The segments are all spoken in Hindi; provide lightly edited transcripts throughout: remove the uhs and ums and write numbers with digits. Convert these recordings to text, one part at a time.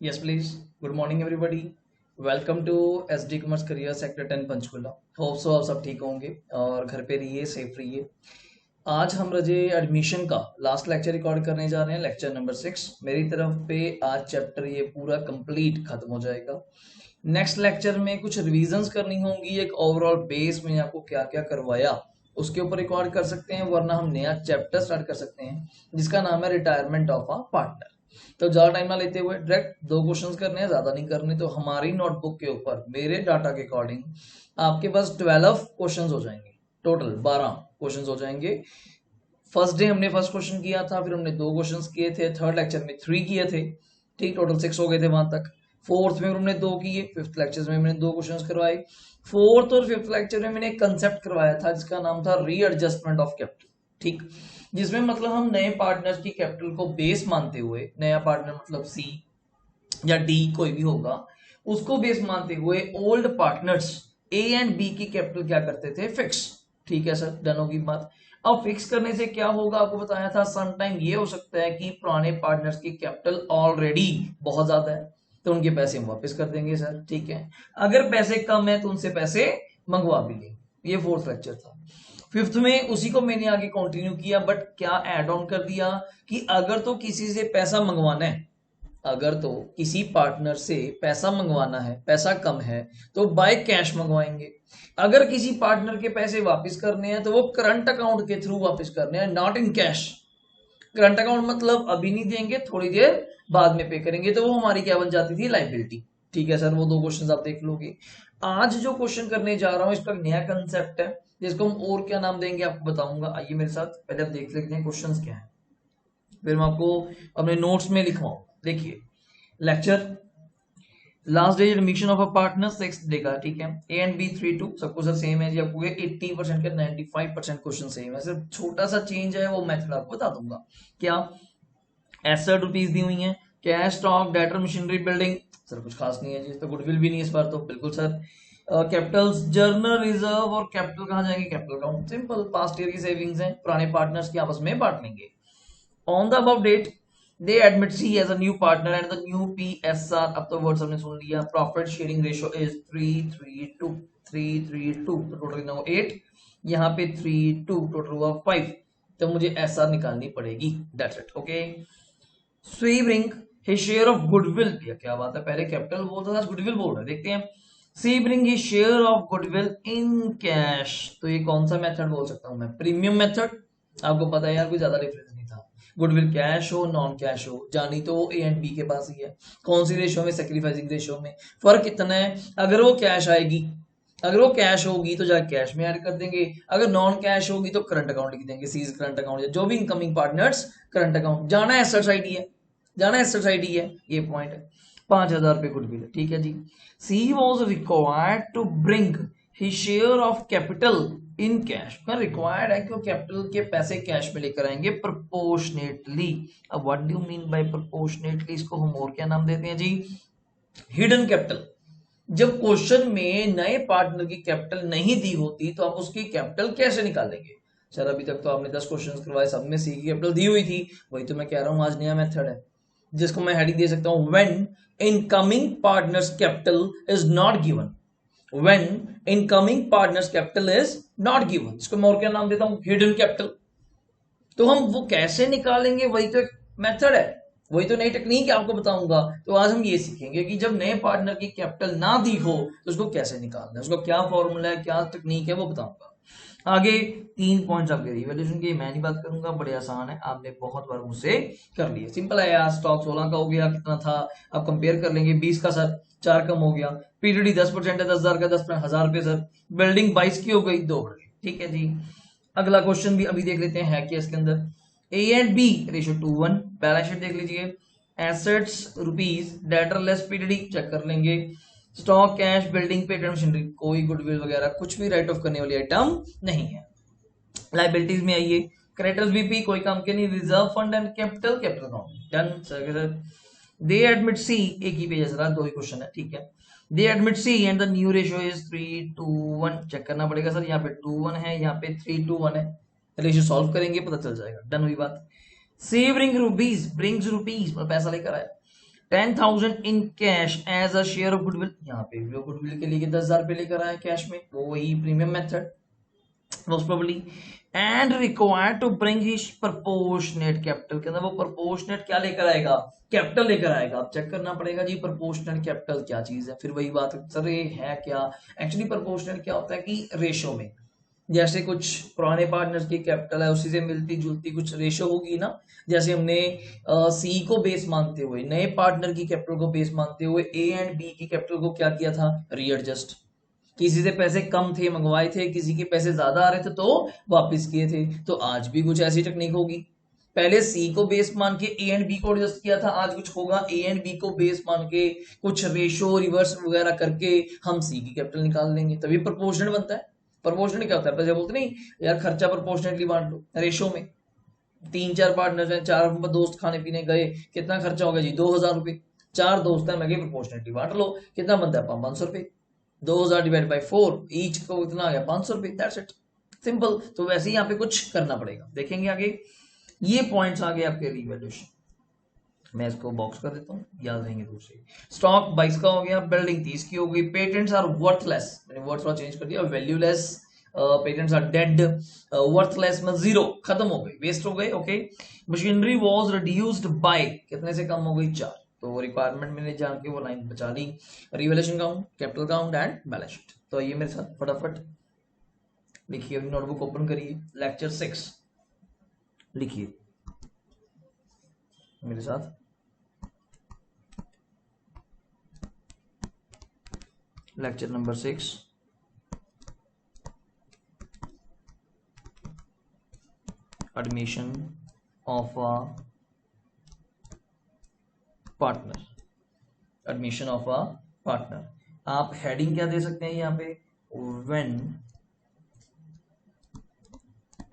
Yes, please. Good morning, everybody. Welcome to S D commerce career sector 10 Panchkula. Hope so आप सब ठीक होंगे और घर पे रहिए, सेफ रहिए। आज हम रजे एडमिशन का लास्ट लेक्चर रिकॉर्ड करने जा रहे हैं, लेक्चर नंबर 6। मेरी तरफ पे आज चैप्टर ये पूरा कंप्लीट खत्म हो जाएगा। नेक्स्ट लेक्चर में कुछ रिविजन्स करनी होंगी, एक ओवरऑल बेस में आपको क्या क्या करवाया उसके ऊपर रिकॉर्ड कर सकते हैं, वरना हम नया चैप्टर स्टार्ट कर सकते हैं जिसका नाम है रिटायरमेंट ऑफ अ पार्टनर। तो ज्यादा टाइम ना लेते हुए डायरेक्ट 2 क्वेश्चंस करने हैं, ज्यादा नहीं करने। तो हमारी नोटबुक के ऊपर मेरे डाटा के अकॉर्डिंग आपके पास 12 क्वेश्चंस हो जाएंगे, टोटल 12 क्वेश्चंस हो जाएंगे। फर्स्ट डे हमने फर्स्ट क्वेश्चन किया था, फिर हमने 2 क्वेश्चंस किए थे, थर्ड लेक्चर में 3 किए थे, ठीक, टोटल 6 हो गए थे वहां तक। फोर्थ में हमने 2 किए, फिफ्थ लेक्चर में मैंने 2 क्वेश्चंस करवाए। फोर्थ और फिफ्थ लेक्चर में मैंने एक कंसेप्ट करवाया था जिसका नाम था रीएडजस्टमेंट ऑफ कैपिटल, ठीक, जिसमें मतलब हम नए पार्टनर्स की कैपिटल को बेस मानते हुए, नया पार्टनर मतलब सी या डी कोई भी होगा, उसको बेस मानते हुए old partners A and B की कैपिटल क्या करते थे, फिक्स। ठीक है सर, डन होगी बात। अब फिक्स करने से क्या होगा आपको बताया था, सम टाइम ये हो सकता है कि पुराने पार्टनर्स की कैपिटल ऑलरेडी बहुत ज्यादा है, तो उनके पैसे हम वापस कर देंगे सर, ठीक है। अगर पैसे कम है तो उनसे पैसे मंगवा भी लेंगे। ये फोर्थ लेक्चर था। फिफ्थ में उसी को मैंने आगे कंटिन्यू किया, बट क्या ऐड ऑन कर दिया कि अगर तो किसी से पैसा मंगवाना है, अगर तो किसी पार्टनर से पैसा मंगवाना है, पैसा कम है तो बाय कैश मंगवाएंगे। अगर किसी पार्टनर के पैसे वापस करने हैं तो वो करंट अकाउंट के थ्रू वापस करने हैं, not in cash. Current account मतलब अभी नहीं देंगे, थोड़ी देर बाद में पे करेंगे, तो वो हमारी क्या बन जाती थी, लाइबिलिटी। ठीक है सर, वो 2 क्वेश्चन आप देख लोगे। आज जो क्वेश्चन करने जा रहा हूं इसका नया कंसेप्ट है जिसको हम और क्या नाम देंगे आपको बताऊंगा। आइए मेरे साथ, पहले आप देख लेते हैं क्वेश्चंस क्या है, फिर मैं आपको अपने नोट्स में लिखवाऊंगा। देखिए, lecture last day admission of a partner 6 day का, ठीक है। ए एंड बी 3-2 सब कुछ सेम है जी। आपको 80% के 95% क्वेश्चन सेम है, सिर्फ छोटा सा चेंज है, वो मेथड आपको बता दूंगा। क्या एसेट रुपीज दी हुई है, cash, stock, debtor, machinery, building, sir कुछ खास नहीं है जी, तो गुडविल भी नहीं है इस बार, तो बिल्कुल सर। कैपिटल्स, जर्नल रिजर्व और कैपिटल कहाँ जाएंगे, capital account. Simple, past year की सेविंग्स हैं, पुराने पार्टनर्स की आपस में बांट लेंगे। On the above date they admit C as a new partner and the new PSR, अब तो वर्ड्स हमने सुन लिया। प्रॉफिट शेयरिंग रेशियो इज 3-3-2, 3-3-2, तो टोटल ना 8, यहाँ पे 3-2, टोटल हुआ 5, तो मुझे SR निकालनी पड़ेगी, दैट्स इट, ओके। स्वी bring his share of goodwill, क्या बात है, पहले कैपिटल बोलता था, गुडविल बोल रहे, देखते हैं। She bring his share of goodwill in cash, तो ये कौन सा मेथड बोल सकता हूं मैं, प्रीमियम मेथड। आपको पता है यार, कोई ज्यादा डिफरेंस नहीं था। गुडविल कैश हो नॉन कैश हो, जानी तो ए एंड बी के पास ही है। कौन सी रेशियो में, सेक्रीफाइसिंग रेशियो में। फर्क कितना है, अगर वो कैश आएगी, अगर वो कैश होगी तो जाके कैश में ऐड कर देंगे, अगर नॉन कैश होगी तो करंट अकाउंट लिख देंगे, सीज करंट अकाउंट, जो भी इनकमिंग पार्टनर्स करंट अकाउंट। जाना एसेट्स आईडी है, जाना एसेट्स आईडी है, ये पॉइंट है। 5,000 रुपए गुडविल है, ठीक है जी। She was required to bring his share of capital in cash, required है कि वो कैपिटल के पैसे कैश में लेकर आएंगे प्रोपोर्शनेटली। अब what do you mean by proportionately, इसको हम और क्या नाम देते हैं जी, हिडन कैपिटल। जब क्वेश्चन में नए पार्टनर की कैपिटल नहीं दी होती तो आप उसकी कैपिटल कैसे निकालेंगे। सर अभी तक तो आपने 10 क्वेश्चन करवाए, सब में सी की कैपिटल दी हुई थी, वही तो मैं कह रहा हूं आज नया मेथड है जिसको मैं हेडिंग दे सकता हूं, when incoming partners capital is not given. When incoming partners capital is not given, इसको मैं और क्या नाम देता हूं, हिडन कैपिटल। तो हम वो कैसे निकालेंगे, वही तो एक मेथड है, वही तो नई टेक्निक है, आपको बताऊंगा। तो आज हम ये सीखेंगे कि जब नए पार्टनर की कैपिटल ना दी हो तो उसको कैसे निकालना है, उसका क्या फॉर्मूला है, क्या टेक्निक है, वो बताऊंगा आगे। 3 पॉइंट्स आपके रिवैल्यूएशन के, मैं नहीं बात करूंगा, बड़े आसान है, आपने बहुत बार मुझसे कर लिए। सिंपल है यार, स्टॉक 16 का हो गया, कितना था आप कंपेयर कर लेंगे, 20 का सर 4 कम हो गया। पीडीडी 10% है, 10,000 का 10,000 रुपए सर। बिल्डिंग 22 की हो गई, 2 बढ़ गई, ठीक है जी। अगला क्वेश्चन भी अभी देख लेते हैं, है क्या इसके अंदर। A and B ratio 2:1, balance sheet देख लीजिए। Assets rupees, debtor less PDD check कर लेंगे। Stock, cash, building, patent, machinery, कोई गुडविल वगैरह कुछ भी राइट ऑफ करने वाली आइटम नहीं है। लाइबिलिटीज में आइए, क्रेडिटर्स बीपी कोई काम के नहीं, reserve fund and capital, capital account, done sir. They admit she, एक ही पेज है, 2 ही क्वेश्चन है, ठीक है। They admit C and the new ratio is 3:1, check करना पड़ेगा सर, यहाँ पे 2:1 है, यहाँ पे 3:1 है, रेशियो सॉल्व करेंगे पता चल जाएगा, डन हुई बात। सी ब्रिंग्स रुपीज, पैसा लेकर आया। 10,000 in cash as a share of goodwill, यहाँ पे भी गुडविल के लिए 10,000 रुपये लेकर आया कैश में, वो वही premium method most probably, and required to bring his proportionate capital, के अंदर वो proportionate क्या लेकर आएगा, कैपिटल लेकर आएगा। अब चेक करना पड़ेगा जी proportionate कैपिटल क्या चीज है, फिर वही बात सर ये है क्या। एक्चुअली proportionate क्या होता है कि रेशो में, जैसे कुछ पुराने पार्टनर्स की कैपिटल है उसी से मिलती जुलती कुछ रेशो होगी ना, जैसे हमने सी को बेस मानते हुए नए पार्टनर की कैपिटल को बेस मानते हुए ए एंड बी की कैपिटल को क्या किया था, रीएडजस्ट। किसी से पैसे कम थे मंगवाए थे, किसी के पैसे ज्यादा आ रहे थे तो वापस किए थे। तो आज भी कुछ ऐसी टेक्निक होगी, पहले सी को बेस मान के ए एंड बी को एडजस्ट किया था, आज कुछ होगा ए एंड बी को बेस मान के कुछ रेशो रिवर्स वगैरह करके हम सी की कैपिटल निकाल लेंगे, तभी प्रोपोर्शनल बनता है। प्रोपोर्शनल क्या होता है, जब बोलते नहीं यार खर्चा प्रोपोर्शनली बांट लो, रेशो में 3-4 पार्टनर हैं, 4 दोस्त खाने पीने गए, कितना खर्चा हो गया जी 2,000 रुपये, 4 दोस्त हैं, मैं प्रोपोर्शनली बांट लो, कितना बनता है 500 रुपये, 2,000 डिवाइड बाई 4 ईच को इतना आ गया 500 रुपये, दैट्स इट, सिंपल। तो वैसे ही यहाँ पे कुछ करना पड़ेगा, देखेंगे आगे। ये पॉइंट्स आ गए आपके रिवैल्यूएशन, मैं इसको बॉक्स कर देता हूँ, याद रहेंगे दूसरे। स्टॉक 22 का हो गया, बिल्डिंग 30 की हो गई, पेटेंट्स आर वर्थलेस, मैंने वर्ड थोड़ा चेंज कर दिया, valueless, patents are dead, worthless में जीरो, खत्म हो गई, वेस्ट हो गए, okay. Machinery was reduced by, कितने से कम हो गई 4, तो रिक्वायरमेंट मैंने जान के वो लाइन बचा ली। Revaluation account, capital account and balance sheet. तो ये मेरे साथ फटाफट लिखिए, नोटबुक ओपन करिए, लेक्चर 6 लिखिए मेरे साथ। Lecture number 6, admission of a partner, admission of a partner. आप हेडिंग क्या दे सकते हैं यहाँ पे, when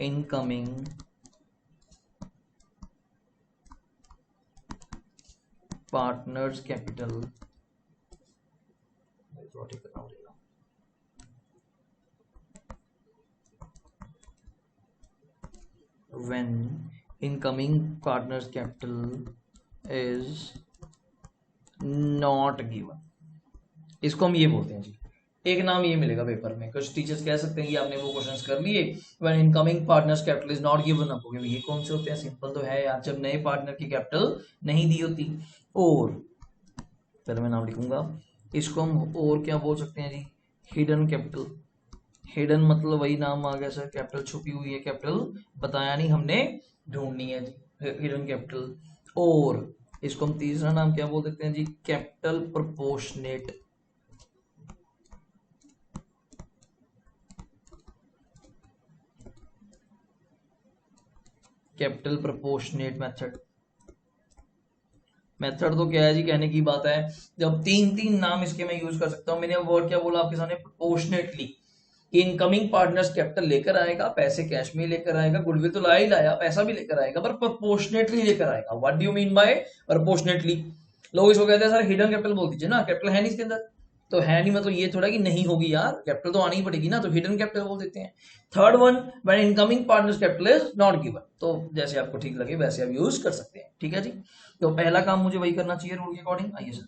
incoming partners capital when incoming partners capital is not given, इसको हम ये बोलते हैं जी, एक नाम ये मिलेगा पेपर में, कुछ टीचर्स कह सकते हैं कि आपने वो क्वेश्चंस कर लिए, when incoming partners capital is not given, आपको ये कौन से होते हैं, सिंपल तो है यार, जब नए पार्टनर की कैपिटल नहीं दी होती। और पहले मैं नाम लिखूंगा, इसको हम और क्या बोल सकते हैं जी, हिडन कैपिटल। हिडन मतलब वही नाम आ गया सर, कैपिटल छुपी हुई है, कैपिटल बताया नहीं हमने, ढूंढनी है जी, हिडन कैपिटल। और इसको हम तीसरा नाम क्या बोल देते हैं जी, capital proportionate. Capital proportionate method. Method तो क्या है जी, कहने की बात है, जब 3 नाम इसके मैं यूज कर सकता हूं। मैंने वर्ड क्या बोला आपके सामने, प्रोपोर्शनेटली, इनकमिंग पार्टनर्स कैपिटल लेकर आएगा, पैसे कैश में लेकर आएगा, गुडविल तो ला ही लाया, पैसा भी लेकर आएगा, पर प्रोपोर्शनेटली लेकर आएगा। What do you mean by proportionately? लोग इसको कहते हैं सर हिडन कैपिटल बोल दीजिए ना, कैपिटल है नहीं इसके अंदर, तो है नहीं मतलब ये थोड़ा कि नहीं होगी यार, कैपिटल तो आनी ही पड़ेगी ना, तो हिडन कैपिटल बोल देते हैं। Third one, when incoming partners capital is not given, तो जैसे आपको ठीक लगे वैसे आप यूज कर सकते हैं, ठीक है जी। तो पहला काम मुझे वही करना चाहिए रूल के अकॉर्डिंग। आइए सर,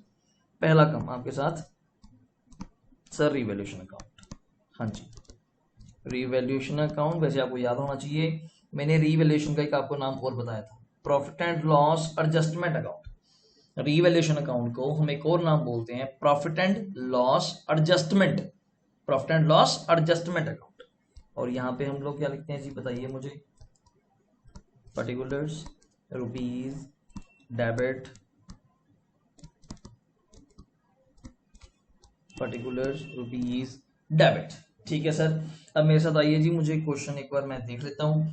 पहला काम आपके साथ सर रिवैल्यूएशन अकाउंट। हाँ जी, रिवैल्यूएशन अकाउंट वैसे आपको याद होना चाहिए, मैंने रिवैल्यूएशन का एक आपको नाम और बताया था, profit and loss adjustment account. Revaluation account को हम एक और नाम बोलते हैं profit and loss adjustment, profit and loss adjustment account. और यहाँ पे हम लोग क्या लिखते हैं जी, बताइए मुझे, particulars rupees debit, particulars rupees debit, ठीक है सर। अब मेरे साथ आइए जी, मुझे क्वेश्चन एक बार मैं देख लेता हूं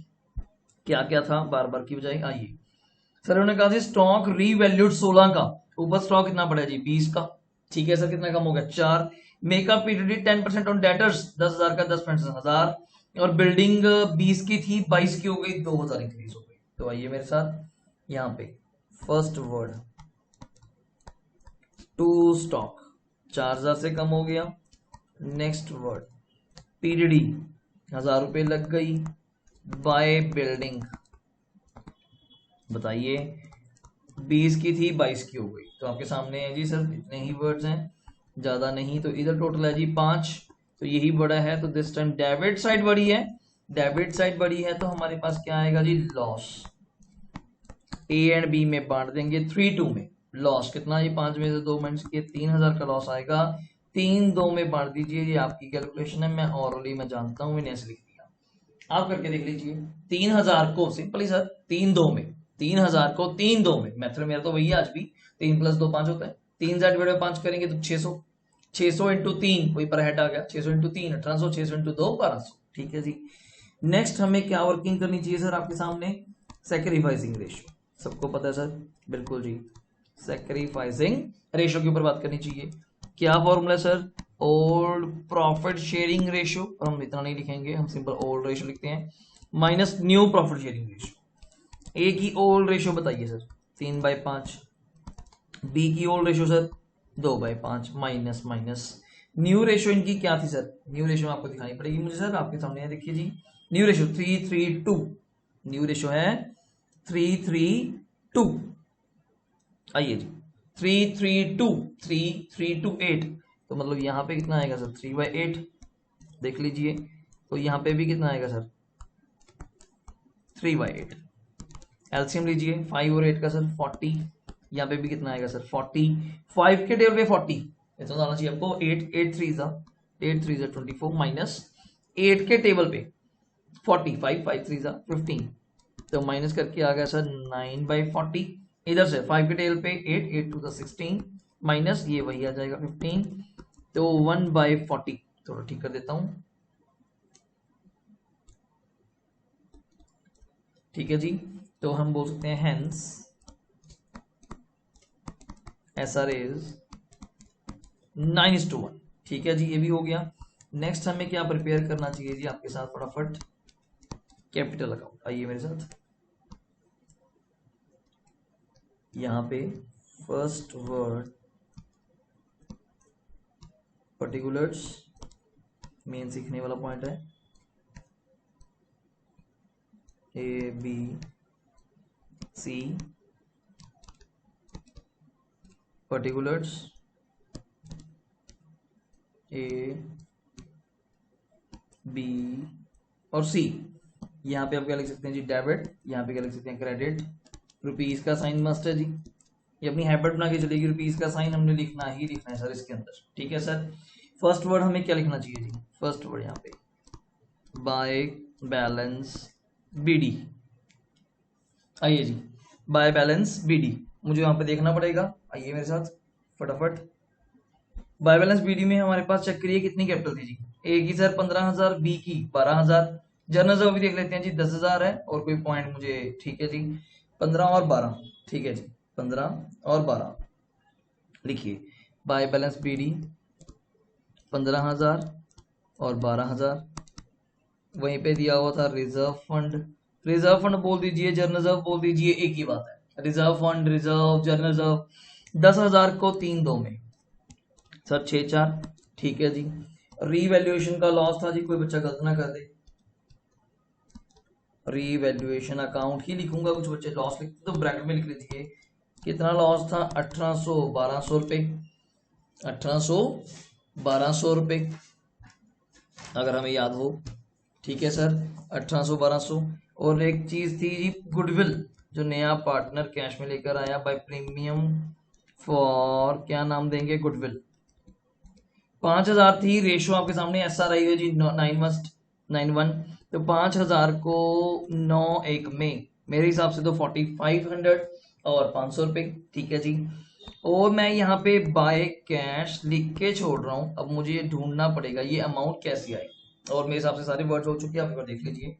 क्या क्या था, बार बार की बजाय। आइए सर, उन्होंने कहा स्टॉक रीवैल्यूड 16 का, ऊपर स्टॉक कितना पड़ा जी 20 का, ठीक है सर, कितना कम हो गया 4। मेकअप पीडीडी 10% ऑन डेटर्स, 10,000 का 10% 1000, और बिल्डिंग 20 की थी 22 की हो गई, 2,000 इंक्रीज हो गई। तो आइए मेरे साथ यहाँ पे फर्स्ट वर्ड टू स्टॉक 4,000 से कम हो गया, नेक्स्ट वर्ड पीडीडी 1,000 रुपये लग गई, बाय बिल्डिंग बताइए 20 की थी 22 की हो गई। तो आपके सामने है जी सर इतने ही वर्ड्स हैं, ज्यादा नहीं। तो इधर टोटल है जी 5, तो यही बड़ा है। तो दिस टाइम डेबिट साइड बड़ी है, डेबिट साइड बड़ी है, तो हमारे पास क्या आएगा जी लॉस। ए एंड बी में बांट देंगे 3-2 में। लॉस कितना जी 5 में से 2 माइनस किए 3000 का लॉस आएगा। 3-2 में बांट दीजिए, ये आपकी कैलकुलेशन है, मैं ऑरली मैं जानता हूँ, मैंने ऐसे लिख दिया। आप करके देख लीजिए। 3000 को सिंपली सर 3-2 में, 3000 को 3-2 में, मेथड मेरा तो वही है आज भी, 3 + 2 5 होता है। 3 से डिवाइड 5 करेंगे तो 600, 600 इंटू 3 वही पर हेड आ गया, 600 इंटू 3 1800, 600 इंटू 2 1200। ठीक है जी। नेक्स्ट हमें क्या वर्किंग करनी चाहिए सर आपके सामने, सैक्रिफाइसिंग रेशियो, सबको पता है सर, बिल्कुल जी। सैक्रिफाइसिंग रेशियो के ऊपर बात करनी चाहिए। क्या फॉर्मूला है sir, old profit sharing ratio, हम इतना नहीं लिखेंगे, हम सिंपल ओल्ड रेशियो लिखते हैं, minus new profit sharing ratio. A की ओल्ड रेशियो बताइए सर 3/5, बी की old ratio sir 2/5, minus minus new ratio इनकी क्या थी सर, न्यू रेशियो आपको दिखानी पड़ेगी मुझे सर, आपके सामने है देखिए जी, न्यू रेशियो 3-3-2, न्यू रेशियो है 3-3-2। आइए जी 3-3-2, 3-3-2-8, तो मतलब यहाँ पे कितना आएगा सर 3/8, देख लीजिए। तो यहाँ पे भी कितना आएगा सर 3/8। एलसीएम लीजिए 5 और 8 का सर 40, यहाँ पे भी कितना आएगा सर 40, 5 के टेबल पे 40, इतना आना चाहिए आपको। 8 8 3 24 माइनस 8 के टेबल पे 40, 5 5 3 15, तो माइनस करके आ गया सर 9/40। इधर से 5 के टेबल पे 8 8 2 16 माइनस ये वही आ जाएगा 15, तो 1/40। थोड़ा ठीक कर देता हूं, ठीक है जी। तो हम बोल सकते हैं हेंस SR इज 9:1। ठीक है जी, ये भी हो गया। नेक्स्ट हमें क्या प्रिपेयर करना चाहिए जी आपके साथ फटाफट, कैपिटल अकाउंट। आइए मेरे साथ, यहाँ पे फर्स्ट वर्ड पर्टिकुलर्स मेन सीखने वाला पॉइंट है, ABC पर्टिकुलर्स A B और C। यहाँ पे आप क्या लिख सकते हैं जी डेबिट, यहाँ पे क्या लिख सकते हैं क्रेडिट। रुपीज का साइन मस्ट है जी, ये अपनी हैबिट बना के चलेगी, रुपीज का साइन हमने लिखना ही लिखना है सर इसके अंदर। ठीक है सर। फर्स्ट वर्ड हमें क्या लिखना चाहिए जी, फर्स्ट वर्ड यहाँ पे बाय बैलेंस BD। आइए जी बाय बैलेंस BD, मुझे यहाँ पे देखना पड़ेगा, आइए मेरे साथ फटाफट। बाय बैलेंस BD में हमारे पास चेक करिए कितनी कैपिटल थी जी, ए की सर 15,000, बी की 12,000, जर्नल रिजर्व भी देख लेते हैं जी 10,000 है, और कोई पॉइंट मुझे, ठीक है जी 15 और 12, ठीक है जी 15 और 12 लिखिए। बाय बैलेंस BD 15,000 और 12,000, वहीं पे दिया हुआ था रिजर्व फंड, रिजर्व फंड बोल दीजिए, जर्नल रिजर्व बोल दीजिए, एक ही बात है, reserve fund reserve journal reserve. 10,000 को 3-2 में सर 6-4, ठीक है जी। रीवैल्यूएशन का लॉस था जी, कोई बच्चा गलत ना कर दे, रीवैल्यूएशन अकाउंट ही लिखूंगा, कुछ बच्चे लॉस लिखते तो ब्रैकेट में लिख लीजिए। कितना लॉस था 1800 1200 रुपए, 1800 1200 रुपए अगर हमें याद हो, ठीक है सर 1800 1200। और एक चीज थी जी गुडविल, जो नया पार्टनर कैश में लेकर आया बाय प्रीमियम फॉर, क्या नाम देंगे गुडविल, 5,000 थी। रेशो आपके सामने SRI है जी 9:1, तो 5,000 को 9:1 में मेरे हिसाब से तो 4500 और 500 रुपए, ठीक है जी। और मैं यहाँ पे बाय कैश लिख के छोड़ रहा हूँ, अब मुझे ढूंढना पड़ेगा ये अमाउंट कैसी आई, और मेरे हिसाब से सारे वर्ड हो चुके हैं, आप देख लीजिए।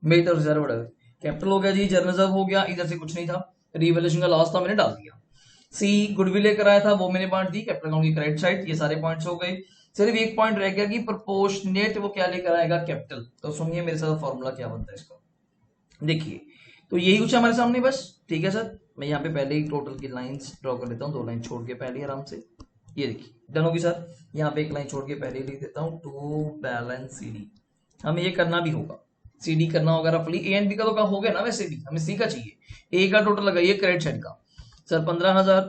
मेरी तरफ से सारे वर्ड कैपिटल हो गया जी, जर्नल रिजर्व हो गया, इधर से कुछ नहीं था, रिवैल्यूएशन का लॉस था मैंने डाल दिया। सी गुडविल लेकर आया था, वो मैंने बांट दी कैपिटल अकाउंट की क्रेडिट साइड, ये सारे पॉइंट्स हो गए। सिर्फ एक पॉइंट रह गया कि प्रोपोर्शनेट वो क्या लेकर आएगा कैपिटल, तो सुनिए मेरे साथ फॉर्मूला क्या बनता है इसका, देखिए। तो यही कुछ है हमारे सामने बस, ठीक है सर। मैं यहाँ पे पहले ही टोटल की लाइंस ड्रॉ कर लेता हूँ, 2 लाइन छोड़ के पहले आराम से, ये देखिए डन होगी सर। यहाँ पे एक लाइन छोड़ के पहले ही लिख देता हूँ टू बैलेंस CD, हमें ये करना भी होगा, CD करना होगा रफली। A एंड B का तो काम हो गया ना, वैसे भी हमें C का चाहिए। A का टोटल लगाइए क्रेडिट साइड का, sir 15,000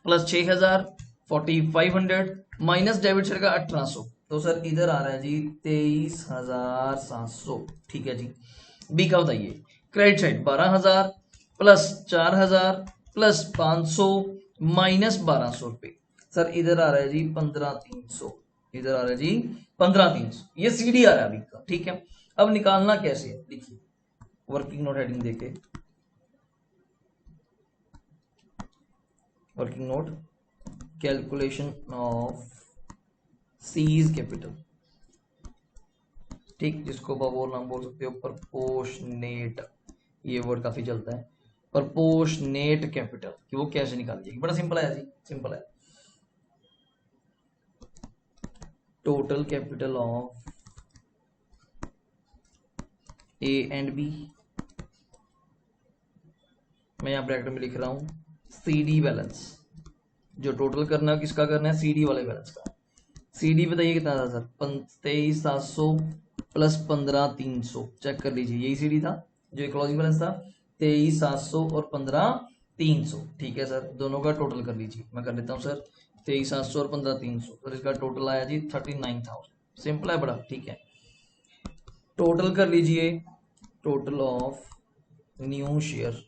plus 6,000 4,500 minus debit share का 1,800, तो सर इधर आ रहा है जी 23,700। ठीक है जी। बी का बताइए। Credit side 12,000 plus 4,000 plus 500 minus 1,200 रुपए, सर इधर आ रहा है जी 15,300, इधर आ रहा है जी 15,300, ये सीडी आ रहा है अभी का। ठीक है, अब निकालना कैसे है, देखिए वर्किंग नोट हेडिंग देके, working note calculation of C's capital, ठीक, जिसको वो नाम बोल सकते हो प्रपोर्शनेट, ये वर्ड काफी चलता है, प्रपोर्शनेट कैपिटल, कि वो कैसे निकाली जाएगी। बड़ा सिंपल है जी, सिंपल है। Total capital of A and B, मैं यहां ब्रैकेट में लिख रहा हूं सीडी बैलेंस, जो टोटल करना है किसका करना है, सीडी वाले बैलेंस का। सीडी बताइए कितना था सर, 23,700 प्लस 15,300, चेक कर लीजिए, यही सीडी था जो क्लोजिंग बैलेंस था, 23,700 और 15,300। ठीक है सर, दोनों का टोटल कर लीजिए, मैं कर लेता हूं सर 23,700 और 15,300, तो इसका टोटल आया जी 39,000। सिंपल है बड़ा, ठीक है। टोटल कर लीजिए, total of new share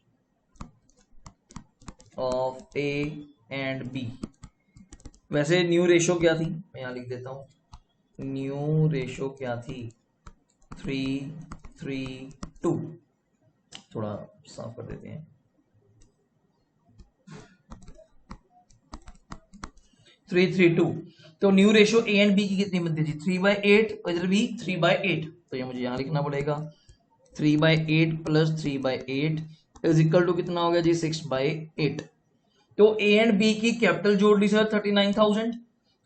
of A and B. वैसे न्यू रेशो क्या थी, मैं यहां लिख देता हूं, न्यू रेशो क्या थी, 3:3:2, थोड़ा साफ कर देते हैं, 3:3:2। तो new ratio A and B की कितनी बनती है जी, 3/8, और इधर भी 3/8, तो ये मुझे यहां लिखना पड़ेगा 3/8 प्लस 3/8 इज इक्वल टू कितना हो गया जी 6/8। तो ए एंड बी की कैपिटल जोड़ ली सर 39,000,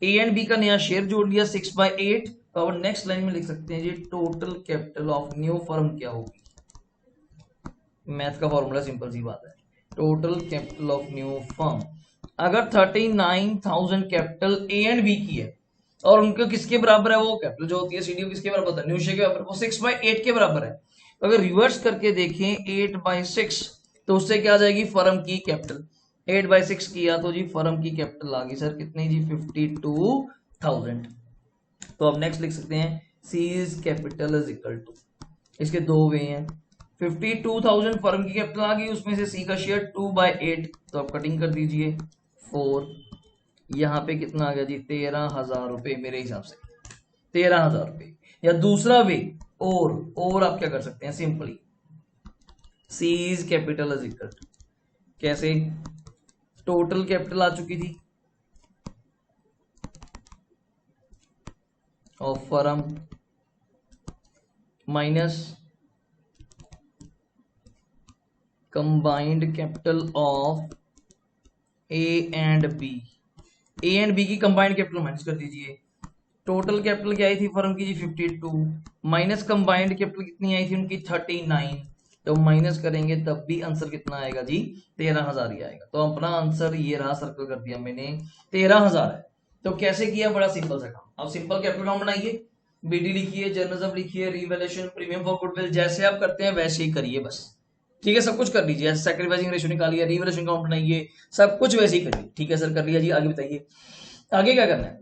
ए एंड बी का नया शेयर जोड़ लिया 6/8, तो अब नेक्स्ट लाइन में लिख सकते हैं जी total capital of new firm क्या होगी। मैथ का फॉर्मूला सिंपल सी बात है, total capital of new firm, अगर 39,000 कैपिटल ए एंड बी की है और उनके किसके बराबर है, वो कैपिटल जो होती है सीडी किसके बराबर होता है, न्यू शेयर के बराबर, वो 6/8 के बराबर है। तो अगर रिवर्स करके देखें 8/6, तो उससे क्या आ जाएगी फर्म की कैपिटल, 8/6 किया तो जी फर्म की कैपिटल आ गई सर कितनी जी 52,000। तो अब नेक्स्ट लिख सकते हैं C's capital is equal to, इसके दो वे हैं, 52,000 फर्म की कैपिटल आ गई, उसमें से सी का शेयर 2/8, तो अब कटिंग कर दीजिए 4, यहाँ पे कितना आ गया जी 13,000 रुपए, मेरे हिसाब से 13,000 रुपए। या दूसरा वे, और आप क्या कर सकते हैं, simply sees capital is equal to, कैसे, टोटल कैपिटल आ चुकी थी of firm minus combined capital of A and B, A and B की कंबाइंड कैपिटल माइनस कर दीजिए, टोटल कैपिटल क्या आई थी फर्म की जी 52 माइनस कंबाइंड कैपिटल कितनी आई थी उनकी 39, तो माइनस करेंगे तब भी आंसर कितना आएगा जी 13,000 ही आएगा। तो अपना आंसर ये रहा, सर्कल कर दिया मैंने 13,000 है। तो कैसे किया, बड़ा सिंपल सा काम, अब सिंपल कैपिटल अकाउंट बनाइए, बीडी लिखिए, जर्नलिज्म लिखिए, रिवैल्यूएशन, प्रीमियम फॉर गुडविल, जैसे आप करते हैं वैसे ही करिए बस, ठीक है, सब कुछ कर लीजिए, सैक्रिफाइसिंग रेशियो निकालिए, रिवैल्यूएशन अकाउंट बनाइए, सब कुछ वैसे ही करिए। ठीक है सर, कर लिया जी, आगे बताइए आगे क्या करना है।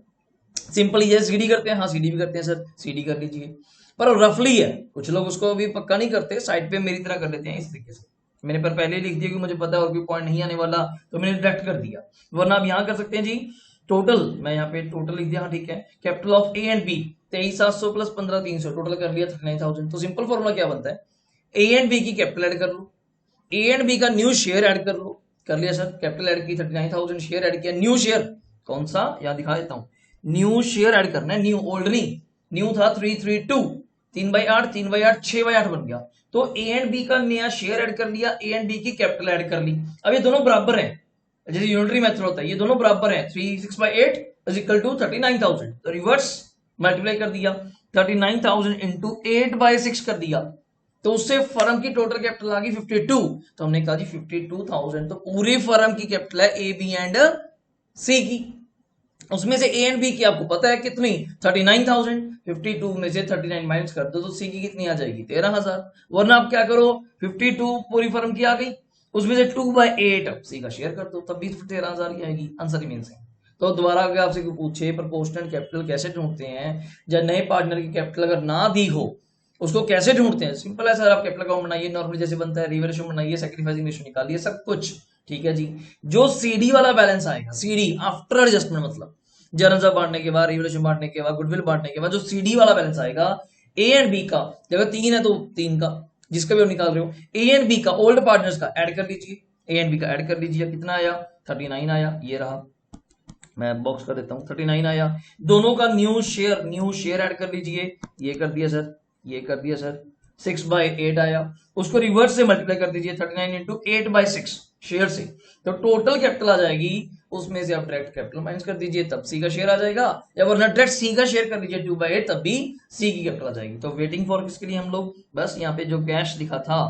सिंपल ये सीडी करते हैं, हाँ सीडी भी करते हैं सर, सीडी कर लीजिए, पर रफली है, कुछ लोग उसको भी पक्का नहीं करते, साइड पे मेरी तरह कर लेते हैं इस तरीके से, मैंने पर पहले लिख दिया कि मुझे पता है और कोई पॉइंट नहीं आने वाला, तो मैंने डायरेक्ट कर दिया, वरना आप यहाँ कर सकते हैं जी टोटल, मैं यहाँ पे टोटल लिख दिया, हाँ ठीक है, capital of A and B 23,700 plus 15,300, total कर लिया 39,000। तो सिंपल फॉर्मूला क्या बनता है, ए एंड बी की कैपिटल ऐड कर लो, ए एंड बी का न्यू शेयर ऐड कर लो, कर लिया सर, कैपिटल ऐड की 39,000, शेयर ऐड किया, न्यू शेयर कौन सा, यहां दिखा देता हूं, न्यू शेयर ऐड करना है, न्यू, ओल्ड नहीं, न्यू था 3:3:2, 3/8, 3/8, 6/8 बन गया, तो ए एंड बी का नया शेयर ऐड कर लिया, ए एंड बी की कैपिटल ऐड कर ली। अब ये दोनों बराबर हैं, जैसे यूनिटरी मेथड होता है, ये दोनों बराबर हैं, 6/8 इज इक्वल टू 39,000, तो रिवर्स मल्टीप्लाई कर दिया, 39,000 इंटू 8/6 कर दिया, तो उससे फर्म की टोटल कैपिटल आ गई 52, तो हमने कहा जी 52,000 तो पूरे फर्म की कैपिटल है ए बी एंड सी की, उसमें से ए एंड बी की आपको पता है कितनी 39,000, 52 में से 39 माइनस कर दो तो सी की कितनी आ जाएगी 13,000, वरना आप क्या करो 52 पूरी फर्म की आ गई, उसमें से 2/8 सी का शेयर कर दो, तब भी 13,000 ही आएगी। Answer remain same. तो दोबारा अगर आपसे कोई पूछे प्रोपोर्शनल कैपिटल कैसे ढूंढते हैं, जब नए पार्टनर की कैपिटल अगर ना दी हो उसको कैसे ढूंढते हैं, सिंपल है सर, आप कैपिटल अकाउंट बनाइए नॉर्मली जैसे बनता है, रिवैल्यूएशन बनाइए, सैक्रिफाइसिंग रेशियो निकालिए, सब कुछ ठीक है जी। जो सीडी वाला बैलेंस आएगा, सीडी आफ्टर एडजस्टमेंट मतलब जर्नल बांटने के बाद, रिवैल्यूएशन बांटने के बाद, गुडविल बांटने के बाद जो सीडी वाला बैलेंस आएगा ए एंड बी का, जगह 3 है तो 3 का, जिसका भी आप निकाल रहे हो, ए एंड बी का ओल्ड पार्टनर्स का ऐड कर लीजिए, ए एंड बी का ऐड कर लीजिए, कितना आया 39 आया, ये रहा, मैं बॉक्स कर देता हूं, 39 आया। दोनों का न्यू शेयर ऐड कर लीजिए, ये कर दिया सर, ये कर दिया सर, 6/8 आया। उसको रिवर्स से मल्टीप्लाई कर दीजिए 39 इंटू 8/6 शेयर से, तो टोटल कैपिटल आ जाएगी, उसमें से आप डायरेक्ट कैपिटल माइनस कर दीजिए, तब सी का शेयर आ जाएगा, या वरना डायरेक्ट सी का शेयर कर दीजिए 2/8, तब भी सी की कैपिटल आ जाएगी। तो वेटिंग फॉर किसके लिए हम लोग, बस यहाँ पे जो कैश लिखा था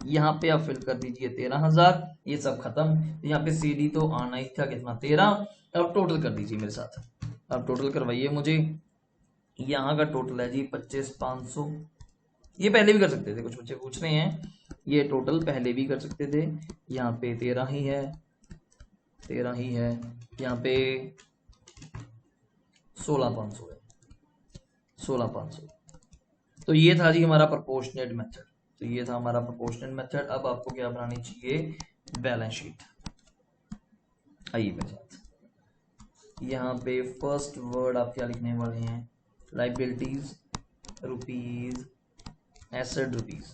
यहाँ पे आप फिल कर दीजिए 13,000, ये सब खत्म, यहाँ पे सी डी तो आना ही था, कितना 13। अब टोटल कर दीजिए मेरे साथ, अब टोटल करवाइए मुझे, यहाँ का टोटल है जी 25,500, ये पहले भी कर सकते थे, कुछ बच्चे पूछ रहे हैं, ये टोटल पहले भी कर सकते थे, यहाँ पे 13 ही है, 13 ही है, यहाँ पे 16,500 है, 16,500। तो ये था जी हमारा प्रोपोर्शनेट मेथड, तो ये था हमारा प्रोपोर्शनेट मेथड। अब आपको क्या बनानी चाहिए, बैलेंस शीट। आइए मेरे साथ, यहाँ पे फर्स्ट वर्ड आप क्या लिखने वाले हैं, liabilities rupees, asset rupees.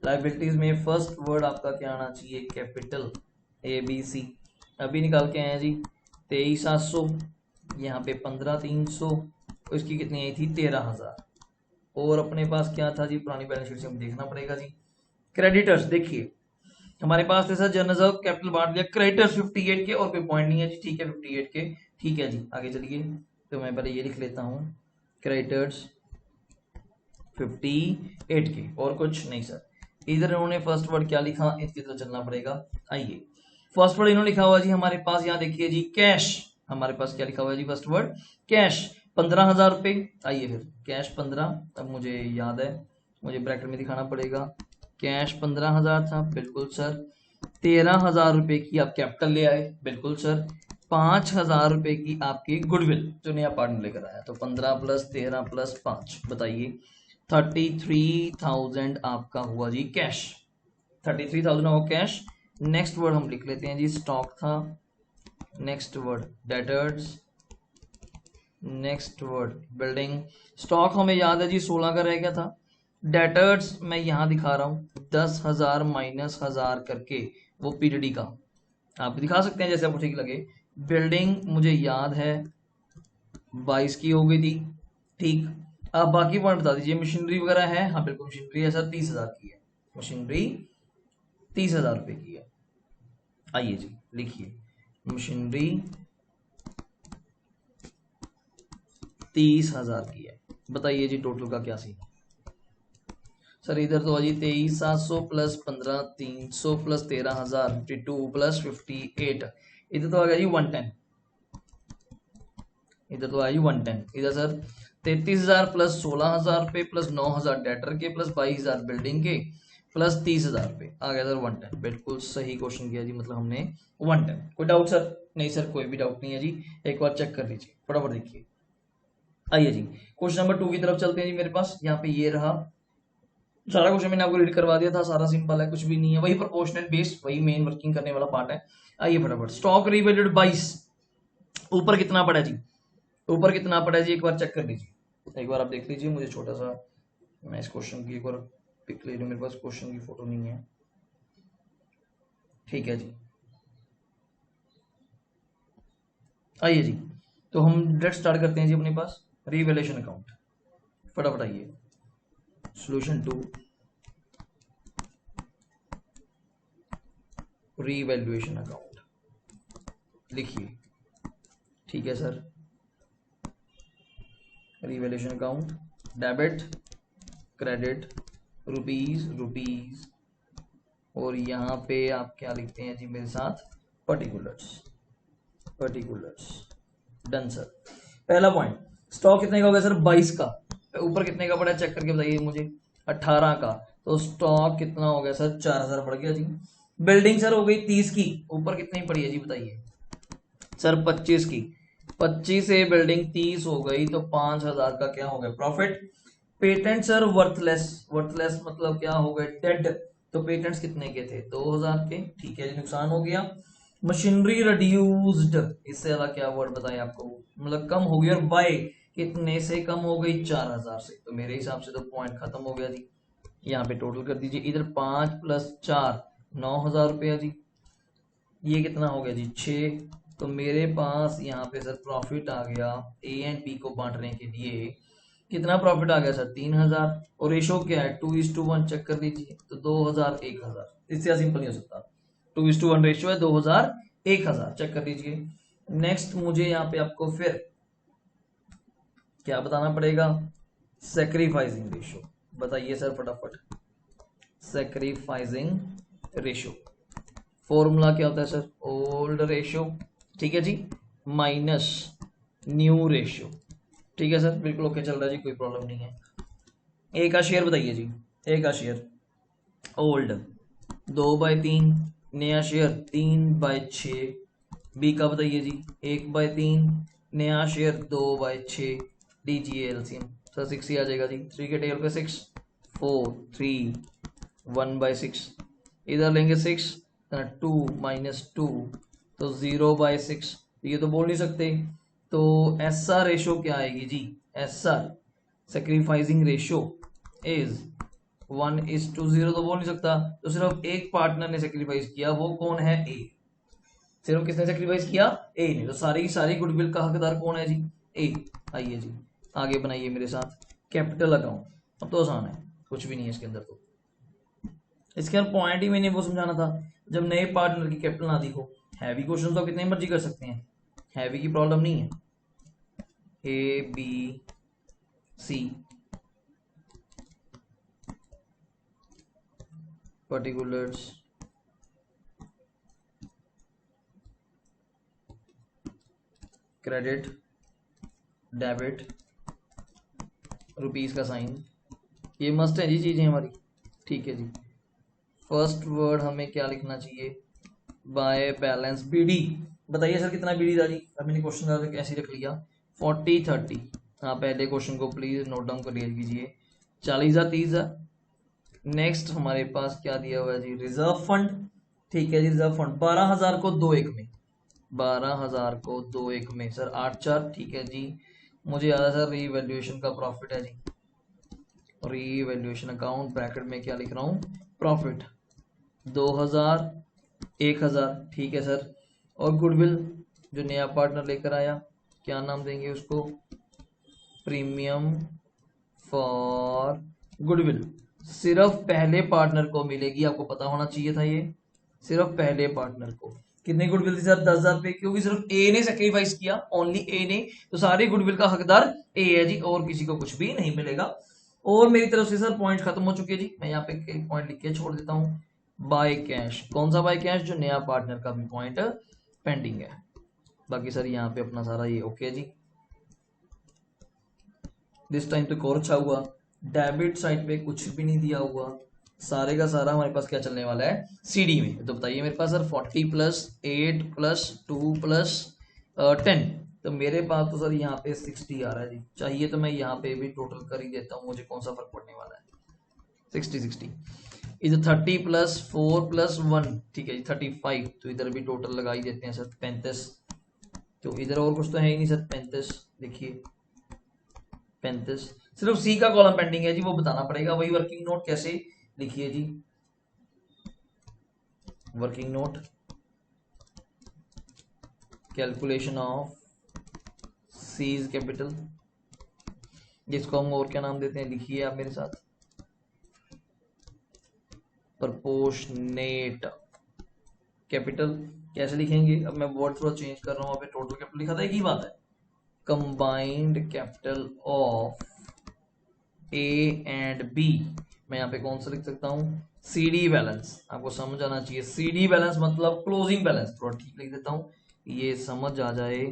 Liabilities में फर्स्ट वर्ड आपका क्या आना चाहिए, कैपिटल, ABC। अभी निकाल के आए जी 23,700, यहाँ पे 15,300, इसकी कितनी आई थी 13,000। और अपने पास क्या था जी, पुरानी बैलेंस शीट से हम देखना पड़ेगा जी। क्रेडिटर्स देखिए हमारे पास थे सर, जनरल कैपिटल बांट दिया, क्रेडिटर्स 58 के, और कोई पॉइंट नहीं है जी, ठीक है 58 के, ठीक है जी। आगे चलिए, तो मैं पहले ये लिख लेता हूँ, क्रेडिटर्स 58 के, और कुछ नहीं सर। इधर इन्होंने फर्स्ट वर्ड क्या लिखा, इसकी तो चलना पड़ेगा। आइए, फर्स्ट वर्ड इन्होंने लिखा हुआ जी हमारे पास, यहाँ देखिए जी कैश, हमारे पास क्या लिखा हुआ है जी, फर्स्ट वर्ड कैश 15,000 रुपये। आइए फिर कैश 15, अब मुझे याद है, मुझे ब्रैकेट में दिखाना पड़ेगा, कैश 15,000 था, बिल्कुल सर। 13,000 रुपए की आप कैपिटल ले आए, बिल्कुल सर। 5,000 रुपए की आपकी गुडविल जो नया पार्टनर लेकर आया, तो 15 + 13 + 5, बताइए 33,000 आपका हुआ जी कैश, 33,000 हुआ कैश। नेक्स्ट वर्ड हम लिख लेते हैं जी, स्टॉक था। Next word debtors, next word building. Stock हमें याद है जी 16 का रह गया था। डेटर्स मैं यहां दिखा रहा हूं 10,000 माइनस 1,000 करके, वो पीरियडी का आप दिखा सकते हैं जैसे आपको ठीक लगे। बिल्डिंग मुझे याद है 22 की हो गई थी, ठीक। आप बाकी पॉइंट बता दीजिए, मशीनरी वगैरह है, हाँ बिल्कुल मशीनरी है सर, 30,000 की है मशीनरी, 30,000 रुपए की है। आइए जी लिखिए, मशीनरी 30,000 की है, बताइए जी टोटल का क्या सीन है सर। इधर तो जी 23,700 + 15,300 + 13,000, 52 + 58, इधर तो आ गया जी 110, इधर तो आया जी 110। इधर सर 33,000 + 16,000 रुपये + 9,000 डेटर के + 22,000 बिल्डिंग के + 30,000 रुपये, आ गया सर 110। बिल्कुल सही क्वेश्चन किया जी, मतलब हमने 110। कोई डाउट सर? नहीं सर, कोई भी डाउट नहीं है जी, एक बार चेक कर लीजिए फटाफट देखिए। आइए जी क्वेश्चन नंबर 2 की तरफ चलते हैं जी। मेरे पास यहाँ पे ये रहा सारा क्वेश्चन, मैंने आपको रीड करवा दिया था, सारा सिंपल है, कुछ भी नहीं है, वही प्रोपोर्शनल बेस्ड, वही मेन वर्किंग करने वाला पार्ट है। आइए फटाफट, स्टॉक रीवैल्यूड 22, ऊपर कितना पड़ा जी, ऊपर कितना पड़ा जी, एक बार चेक कर लीजिए, एक बार आप देख लीजिए। मुझे छोटा सा, मैं इस क्वेश्चन की एक बार पिक ले लूं, मेरे पास क्वेश्चन की फोटो नहीं है, ठीक है जी। आइए जी, तो हम डायरेक्ट स्टार्ट करते हैं जी अपने पास रीवैल्यूएशन अकाउंट, फटाफट आइए। सॉल्यूशन 2 रीवैल्यूएशन अकाउंट लिखिए, ठीक है sir. Revaluation account, debit credit, rupees, और यहाँ पे आप क्या लिखते हैं जी मेरे साथ, पर्टिकुलर्स, डन सर। पहला पॉइंट, स्टॉक कितने का हो गया सर, 22 का, ऊपर कितने का पड़ा चेक करके बताइए मुझे, 18 का, तो स्टॉक कितना हो गया सर, 4,000 बढ़ गया जी। बिल्डिंग सर हो गई 30 की, ऊपर कितनी पड़ी है जी बताइए सर 25 की, 25 से बिल्डिंग 30 हो गई तो 5000 का क्या हो गया profit. Patent sir worthless, worthless मतलब क्या हो गए डेड, तो पेटेंट्स कितने के थे 2000 के, ठीक है जी नुकसान हो गया। मशीनरी रिड्यूस्ड, इससे ज्यादा क्या वर्ड बताएं आपको, मतलब कम हो गई, और बाय कितने से कम हो गई 4000 से, तो मेरे हिसाब से तो पॉइंट खत्म हो गया जी। यहाँ पे टोटल कर दीजिए, इधर 5 + 4 9000 रुपया जी, ये कितना हो गया जी 6, तो मेरे पास यहाँ पे सर प्रॉफिट आ गया ए एंड बी को बांटने के लिए, कितना प्रॉफिट आ गया सर 3000, और रेशो क्या है 2:1, चेक कर लीजिए तो 2000 1000, इससे सिंपल नहीं हो सकता, 2:1 रेशो है, 2000 1000, चेक कर लीजिए। नेक्स्ट मुझे यहाँ पे आपको फिर क्या बताना पड़ेगा, सेक्रीफाइसिंग रेशो, बताइए सर फटाफट, सेक्रीफाइसिंग रेशो फॉर्मूला क्या होता है सर, ओल्ड रेशो, ठीक है जी, माइनस न्यू रेशो, ठीक है सर बिल्कुल ओके चल रहा है जी, कोई प्रॉब्लम नहीं है। ए का शेयर बताइए जी, ए का शेयर ओल्ड 2/3, नया शेयर 3/6, बी का बताइए जी 1/3, नया शेयर 2/6, दीजिए एलसीएम सर 6 ही आ जाएगा जी, 3 के टेबल पे 6, 4 3 1/6, इधर लेंगे 6, 2 - 2 तो 0/6, ये तो बोल नहीं सकते, तो एस आर रेशो क्या आएगी जी, S R sacrificing ratio is 1:0, तो बोल नहीं सकता, तो सिर्फ एक पार्टनर ने सेक्रीफाइस किया, वो कौन है ए, सिर्फ किसने सेक्रीफाइस किया ए ने, तो सारी सारी गुडविल का हकदार कौन है जी ए। आइए जी आगे बनाइए मेरे साथ कैपिटल अकाउंट, अब तो आसान है, कुछ भी नहीं है इसके अंदर, तो इसके अंदर पॉइंट ही मैंने वो समझाना था, जब नए पार्टनर की कैपिटल ना दी हो, हैवी क्वेश्चन तो कितने मर्जी कर सकते हैं, हैवी की प्रॉब्लम नहीं है, A B C particulars, credit debit, rupees का साइन, ये मस्ट है जी चीजें हमारी, ठीक है जी। फर्स्ट वर्ड हमें क्या लिखना चाहिए, बाय बैलेंस बीडी, बताइए सर कितना बीडी था जी, अब मैंने क्वेश्चन ऐसे रख लिया 40 30, हाँ पहले क्वेश्चन को प्लीज नोट डाउन कर लीजिए, 40,000 30,000। नेक्स्ट हमारे पास क्या दिया हुआ है जी, रिजर्व फंड, ठीक है जी, रिजर्व फंड 12,000 को 2:1 में, 12,000 को 2:1 में सर 8/4, ठीक है जी। मुझे याद है सर रीवैल्यूएशन का प्रॉफिट है जी, रीवैल्यूएशन अकाउंट ब्रैकेट में क्या लिख रहा हूँ प्रॉफिट 2000 1000, ठीक है सर। और गुडविल जो नया पार्टनर लेकर आया, क्या नाम देंगे उसको, प्रीमियम फॉर गुडविल, सिर्फ पहले पार्टनर को मिलेगी, आपको पता होना चाहिए था ये, सिर्फ पहले पार्टनर को। कितनी गुडविल थी सर 10,000 रुपए, क्योंकि सिर्फ ए ने सेक्रीफाइस किया, ओनली ए ने, तो सारी गुडविल का हकदार ए है जी, और किसी को कुछ भी नहीं मिलेगा। और मेरी तरफ से सर पॉइंट खत्म हो चुके जी, मैं यहाँ पे एक पॉइंट लिख के छोड़ देता हूँ, बाय कैश, कौन सा बाय कैश, जो नया पार्टनर का भी पॉइंट पेंडिंग है, बाकी सर यहाँ पे अपना सारा ये ओके जी। दिस टाइम तो और अच्छा हुआ, डेबिट साइड पे कुछ भी नहीं दिया हुआ, सारे का सारा हमारे पास क्या चलने वाला है सीडी में, तो बताइए मेरे पास सर 40 + 8 + 2 + 10, तो मेरे पास तो सर यहाँ पे 60 आ रहा है जी, चाहिए तो मैं यहाँ पे भी टोटल कर ही देता हूँ, मुझे कौन सा फर्क पड़ने वाला है, 60 इधर 30 + 4 + 1, ठीक है जी 35, तो इधर भी टोटल लगा ही देते हैं सर 35, तो इधर और कुछ तो है ही नहीं सर 35, देखिए 35, सिर्फ सी का कॉलम पेंडिंग है जी, वो बताना पड़ेगा, वही वर्किंग नोट कैसे लिखिए जी, working note calculation of C's capital, जिसको हम और क्या नाम देते हैं, लिखिए आप मेरे साथ, प्रपोर्शनेट कैपिटल, कैसे लिखेंगे, अब मैं वर्ड थोड़ा चेंज कर रहा हूँ, अब टोटल कैपिटल लिखा था एक ही बात है, combined capital of A and B, मैं यहाँ पे कौन सा लिख सकता हूँ, सीडी बैलेंस, आपको समझ आना चाहिए, सीडी बैलेंस मतलब क्लोजिंग बैलेंस, थोड़ा ठीक लिख देता हूँ ये समझ आ जाए,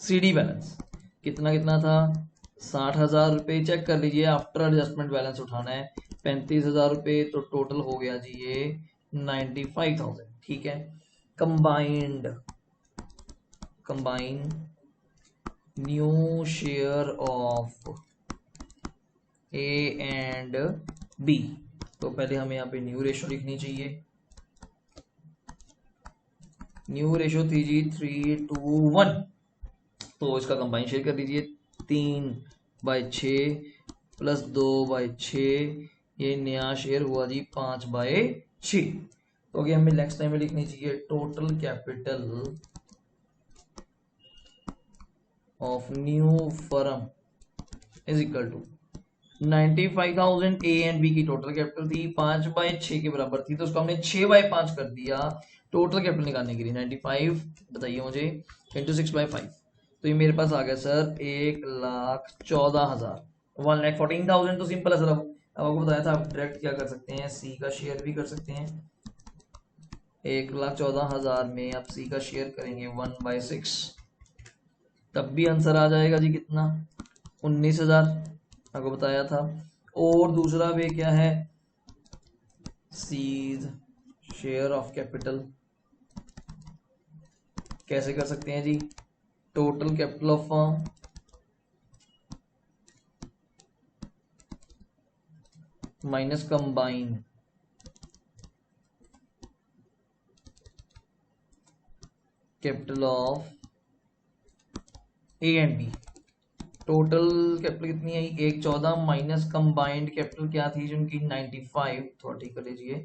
सीडी बैलेंस कितना कितना था 60,000 रुपये, चेक कर लीजिए आफ्टर एडजस्टमेंट बैलेंस उठाना है 35,000 रुपये, तो टोटल हो गया जी ये 95,000, ठीक है। Combine new share of A and B, तो पहले हमें यहाँ पे न्यू रेशो लिखनी चाहिए। न्यू रेशो थी जी 3:1, तो इसका कंबाइन शेयर कर दीजिए 3/6 प्लस 2/6, ये नया शेयर हुआ जी 5/6। तो अगर हमें नेक्स्ट टाइम में लिखनी चाहिए total capital of new firm is equal to 95,000 A and B की टोटल कैपिटल थी 5/6 के बराबर थी, तो उसको हमने 6/5 कर दिया टोटल कैपिटल निकालने के लिए। 95 बताइए मुझे इंटू 6/5, तो ये मेरे पास आ गया सर 1,14,000, 1,14,000 तो सिंपल है सर। अब आपको बताया था आप डायरेक्ट क्या कर सकते हैं, सी का शेयर भी कर सकते हैं। 1,14,000 में आप सी का शेयर करेंगे 1/6, तब भी आंसर आ जाएगा जी कितना, 19,000 आपको बताया था। और दूसरा वे क्या है, सीज शेयर ऑफ कैपिटल कैसे कर सकते हैं जी, total capital of firm minus combine capital of A and B. Total capital कितनी आई 1,14 माइनस कंबाइंड कैपिटल क्या थी जिनकी 95, थोड़ा ठीक कर लीजिए,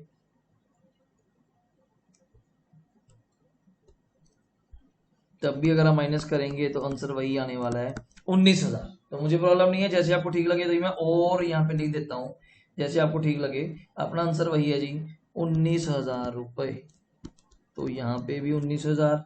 तब भी अगर हम माइनस करेंगे तो आंसर वही आने वाला है 19,000। तो मुझे प्रॉब्लम नहीं है, जैसे आपको ठीक लगे तो मैं और यहाँ पे लिख देता हूँ जैसे आपको ठीक लगे। अपना आंसर वही है जी 19,000 रुपए, तो यहाँ पे भी 19,000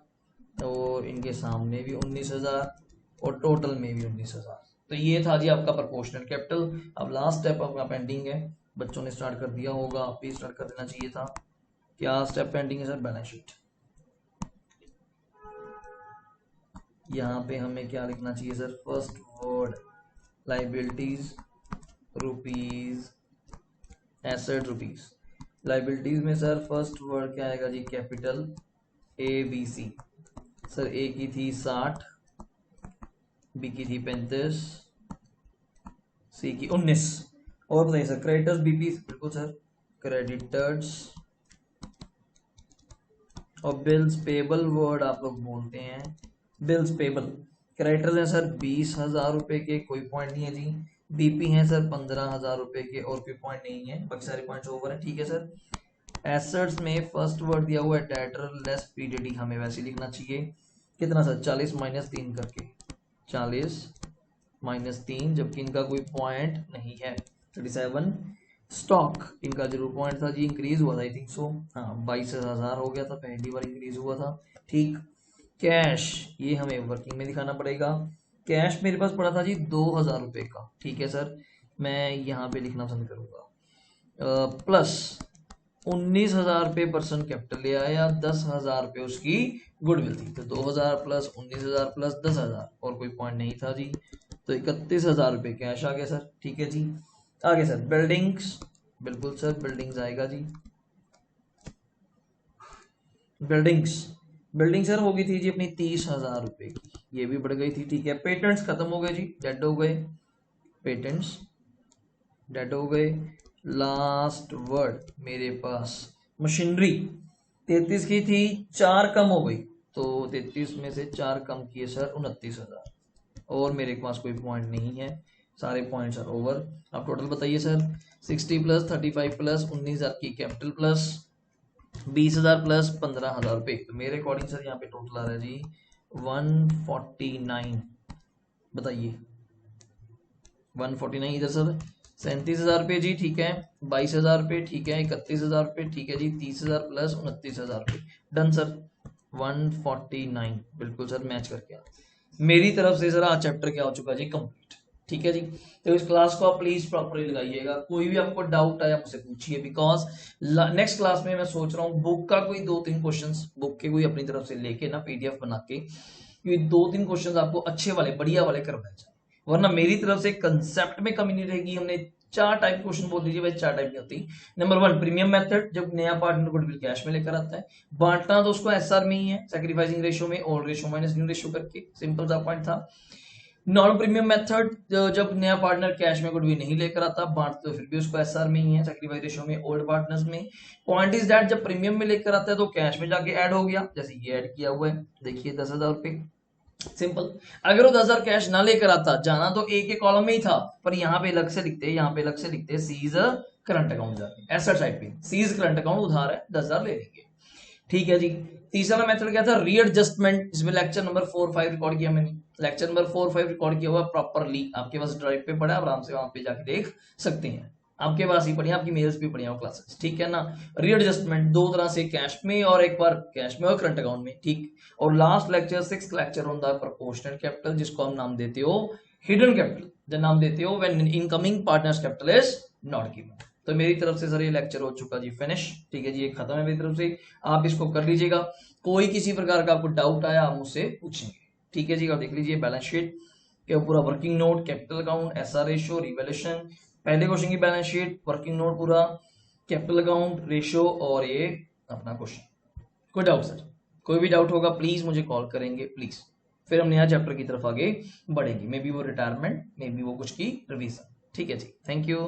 और इनके सामने भी 19,000 और टोटल में भी 19,000। तो ये था जी आपका प्रोपोर्शनल कैपिटल। अब लास्ट स्टेप आपका पेंडिंग है, बच्चों ने स्टार्ट कर दिया होगा, आप भी स्टार्ट कर देना चाहिए था। क्या स्टेप पेंडिंग है सर, बैलेंस शीट। यहाँ पे हमें क्या लिखना चाहिए sir, first word liabilities rupees, asset rupees. Liabilities में सर फर्स्ट वर्ड क्या आएगा जी, कैपिटल ABC। सर ए की थी 60, बी की थी 35, सी की 19। और बताइए सर क्रेडिटर्स बीपी, बिल्कुल सर क्रेडिटर्स। और बिल्स पेबल वर्ड आप लोग बोलते हैं, बिल्स पेबल। क्रेडिटर्स हैं सर 20,000 रुपए के, कोई पॉइंट नहीं है जी। बीपी हैं सर 15,000 रुपए के, और कोई पॉइंट नहीं है, बाकी सारे पॉइंट्स ओवर है, ठीक है सर। एसेट्स में फर्स्ट वर्ड दिया हुआ है डेटर लेस पीडीडी, हमें वैसे लिखना चाहिए कितना सर 40 माइनस 3 करके, 40 माइनस 3, जबकि इनका कोई पॉइंट नहीं है 37। स्टॉक इनका जरूर पॉइंट था जी, इंक्रीज हुआ था आई थिंक सो, हाँ 22,000 हो गया था, पहली बार इंक्रीज हुआ था, ठीक। कैश ये हमें वर्किंग में दिखाना पड़ेगा। कैश मेरे पास पड़ा था जी 2,000 रुपए का, ठीक है सर, मैं यहाँ पे लिखना पसंद करूंगा। प्लस 19,000 रुपये पर्सन कैपिटल ले आया, 10,000 रुपये उसकी गुडविल थी, तो 2,000 प्लस 19,000 प्लस 10,000 और कोई पॉइंट नहीं था जी, तो 31,000 रुपये कैश आ गया सर, ठीक है जी। आगे सर बिल्डिंग्स, बिल्कुल सर बिल्डिंग्स आएगा जी। बिल्डिंग सर होगी थी जी अपनी 30,000 रुपये की, ये भी बढ़ गई थी, ठीक है। पेटेंट्स खत्म हो गए जी, डेड हो गए, पेटेंट्स डेड हो गए। लास्ट वर्ड मेरे पास मशीनरी, 33 की थी, 4 कम हो गई, तो 33 में से 4 कम किए सर 29,000, और मेरे पास कोई पॉइंट नहीं है, सारे पॉइंट्स आर ओवर। आप टोटल बताइए सर, 60 प्लस 35 प्लस 19,000 की कैपिटल प्लस 20,000 प्लस 15,000 रुपये, तो मेरे अकॉर्डिंग सर यहाँ पे टोटल आ रहा है जी 149। बताइए 149 इधर सर 37,000 रुपये जी, ठीक है, 22,000 रुपये, ठीक है, 31,000 रुपये, ठीक है जी, 30,000 प्लस 29,000 रुपये, डन सर 149, बिल्कुल सर मैच करके मेरी तरफ से सर आज चैप्टर क्या हो चुका जी, कंप्लीट, ठीक है जी। तो इस क्लास को आप प्लीज प्रॉपरली लगाइएगा, कोई भी आपको डाउट आया मुझसे पूछिए, बिकॉज नेक्स्ट क्लास में मैं सोच रहा हूँ बुक का कोई 2-3 क्वेश्चंस बुक के कोई अपनी तरफ से लेके ना PDF बना के, ये 2-3 क्वेश्चंस आपको अच्छे वाले बढ़िया वाले करवाए जाए, वरना मेरी तरफ से कंसेप्ट में कमी नहीं रहेगी, हमने चार टाइप क्वेश्चन बोल दीजिए भाई, चार टाइप की होती। नंबर वन, प्रीमियम मेथड, जब नया पार्टनर गुडविल कैश में लेकर आता है। बांटना तो उसको एसआर में ही है, सैक्रिफाइसिंग रेशियो में, old ratio minus new ratio करके, सिंपल सा पॉइंट था। नॉन प्रीमियम मेथड, जब नया पार्टनर कैश में गुडविल नहीं लेकर आता, बांटते तो फिर भी उसको एसआर में ही है, सैक्रिफाइस रेशियो में, ओल्ड पार्टनर्स में। पॉइंट इज दैट जब प्रीमियम में लेकर आता है तो कैश में जाके ऐड हो गया, जैसे ये ऐड किया हुआ है, देखिए 10,000 रुपए, सिंपल। अगर वो 10,000 कैश ना लेकर आता, जाना तो ए के कॉलम में ही था, पर यहाँ पे अलग से लिखते, यहाँ पे अलग से लिखते सीज करंट अकाउंट जाके, ऐसा टाइप पे सीज करंट अकाउंट, उधार है 10,000 ले लेंगे, ठीक है जी। तीसरा मेथड क्या था, रीएडजस्टमेंट, इसमें लेक्चर नंबर 4-5 रिकॉर्ड किया मैंने, लेक्चर नंबर 4-5 रिकॉर्ड किया हुआ प्रॉपरली, आपके पास ड्राइव पे पड़ा, आराम से वहां पे जाके देख सकते हैं, आपके पास ही पड़ी, आपकी मेल्स भी पड़ी हैं क्लासेस, ठीक है ना। रीएडजस्टमेंट दो तरह से, कैश में और एक बार कैश में और करंट अकाउंट में, ठीक। और last lecture 6th lecture on the proportional capital, जिसको हम नाम देते हो हिडन कैपिटल, जो नाम देते हो when incoming partners capital is not given. तो मेरी तरफ से सर ये लेक्चर हो चुका जी फिनिश, ठीक है जी, ये खत्म है मेरी तरफ से, आप इसको कर लीजिएगा। कोई किसी प्रकार का आपको डाउट आया आप मुझसे पूछेंगे, ठीक है जी। आप देख लीजिए बैलेंस शीट के पूरा working note, capital account, SR ratio, revaluation, पहले क्वेश्चन की बैलेंस शीट, वर्किंग नोट पूरा, कैपिटल अकाउंट, रेशियो और ये अपना क्वेश्चन। कोई डाउट सर? कोई भी डाउट होगा प्लीज मुझे कॉल करेंगे प्लीज, फिर हम नया चैप्टर की तरफ आगे बढ़ेंगे, मे बी वो रिटायरमेंट, मे बी वो कुछ की रिवीजन, ठीक है जी। Thank you.